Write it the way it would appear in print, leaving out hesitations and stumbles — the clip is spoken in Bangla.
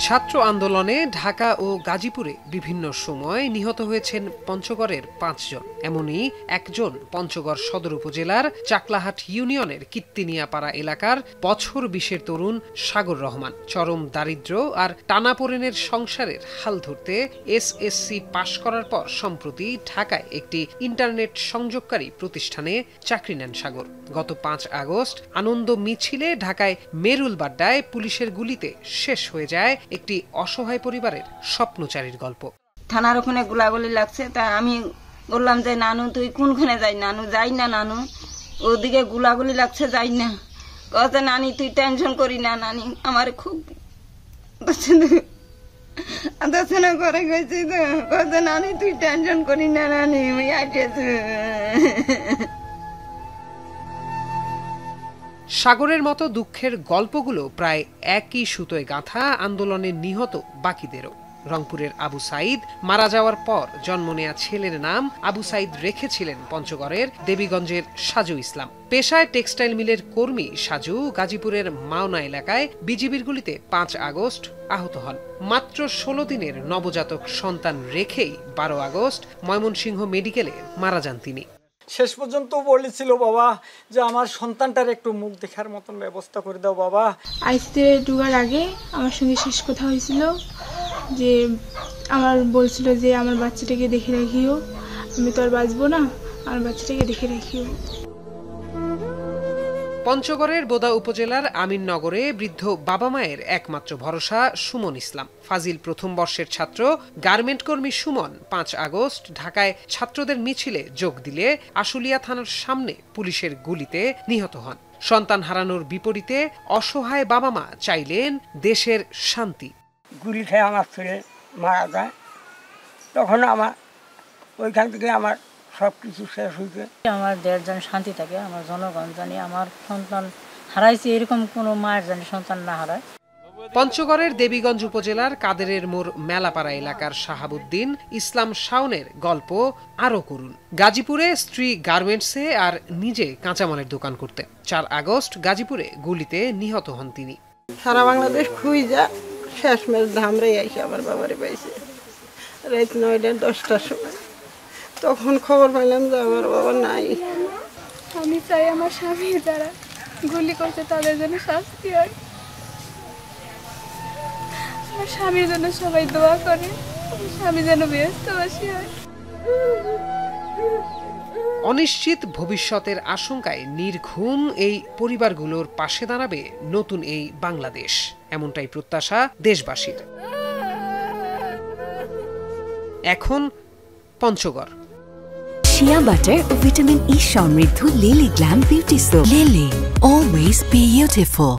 ছাত্র আন্দোলনে ঢাকা ও গাজীপুরে বিভিন্ন সময় নিহত হয়েছেন পঞ্চগড়ের ৫ জন। এমনই একজন পঞ্চগড় সদর উপজেলার চাকলাহাট ইউনিয়নের কীর্তিনিয়াপাড়া এলাকার বছর ২০-এর তরুণ সাগর রহমান। চরম দারিদ্র্য আর টানাপোড়েনের সংসারের হাল ধরতে এসএসসি পাশ করার পর সম্প্রতি ঢাকায় একটি ইন্টারনেট সংযোগকারী প্রতিষ্ঠানে চাকরি নেন সাগর। গত ৫ আগস্ট আনন্দ মিছিলে ঢাকায় মেরুলবাড্ডায় পুলিশের গুলিতে শেষ হয়ে যায় একটি অসহায় পরিবারের স্বপ্নচারীর গল্প। থানার ওখানে গোলাগুলি লাগছে, তা আমি বললাম যে নানু তুই কোনখানে যাই? নানু যাই না, নানু ওদিকে গোলাগুলি লাগছে, যাই না। কত নানি তুই টেনশন করি না, নানি আমার খুব আদর্শনা করে গেছি তো। কত নানি তুই টেনশন করি না, নানি আমি আইতেছি। সাগরের মতো দুঃখের গল্পগুলো প্রায় একই সুতোয় গাঁথা আন্দোলনে নিহত বাকিদেরও। রংপুরের আবু সাইদ মারা যাওয়ার পর জন্ম নেয়া ছেলের নাম আবু সাইদ রেখেছিলেন পঞ্চগড়ের দেবীগঞ্জের সাজু ইসলাম। পেশায় টেক্সটাইল মিলের কর্মী সাজু গাজীপুরের মাওনা এলাকায় বিজিবির গুলিতে ৫ আগস্ট আহত হন। মাত্র ১৬ দিনের নবজাতক সন্তান রেখেই ১২ আগস্ট ময়মনসিংহ মেডিকেলে মারা যান তিনি। শেষ পর্যন্ত বলেছিল বাবা যে আমার সন্তানটার একটু মুখ দেখার মতন ব্যবস্থা করে দাও বাবা। আইসিতে ঢোকার আগে আমার সঙ্গে শেষ কথা হয়েছিল যে আমার বলছিল যে আমার বাচ্চাটাকে দেখে রাখিও, আমি তো আর বাঁচবো না, আমার বাচ্চাটাকে দেখে রাখিও। পঞ্চগড়ের বোদা উপজেলার আমিননগরে বৃদ্ধ বাবা মায়ের একমাত্র ভরসা সুমন ইসলাম। ফাজিল প্রথম বর্ষের ছাত্র গার্মেন্ট কর্মী সুমন ৫ আগস্ট ঢাকায় ছাত্রদের মিছিলে যোগ দিলে আশুলিয়া থানার সামনে পুলিশের গুলিতে নিহত হন। সন্তান হারানোর বিপরীতে অসহায় বাবা মা চাইলেন দেশের শান্তি। গুলি খেয়ে আমার ছেলে মারা যায়, তখন আমার ওইখান থেকে আমার সবকিছু শেষ হয়েছে। আমার দেশ যেন শান্তি থাকে, আমার জনগণ জানি আমার সন্তান হারাইছে এরকম কোনো মায়ের জানি সন্তান না হারায়। পঞ্চগড়ের দেবীগঞ্জ উপজেলার কাদেরের মোড় মেলাপাড়া এলাকার শাহাবুদ্দিন ইসলাম শাওনের গল্প আরো করুন। গাজীপুরে স্ত্রী গার্মেন্টসে আর নিজে কাঁচামালের দোকান করতে ৪ আগস্ট গাজীপুরে গুলিতে নিহত হন তিনি। সারা বাংলাদেশ খুঁজা শেষমেশ ধামরে আইসে আমার বাবারে পাইছে রাত ৯টা-১০টার সময়। তখন খবর পাইলাম যে আমার বাবা নাই। আমি চাই আমার স্বামী যারা গুলি করছে তাদের জন্য শাস্তি হয়। আমার স্বামীর জন্য সবাই দোয়া করে, স্বামী যেন বেহেশতবাসী হয়। অনিশ্চিত ভবিষ্যতের আশঙ্কায় নির্ঘুম এই পরিবারগুলোর পাশে দাঁড়াবে নতুন এই বাংলাদেশ, এমনটাই প্রত্যাশা দেশবাসীর। এখন পঞ্চগড়। শিয়া বাটার ও ভিটামিন ই সমৃদ্ধ lily glam beauty soap. Lily, always beautiful.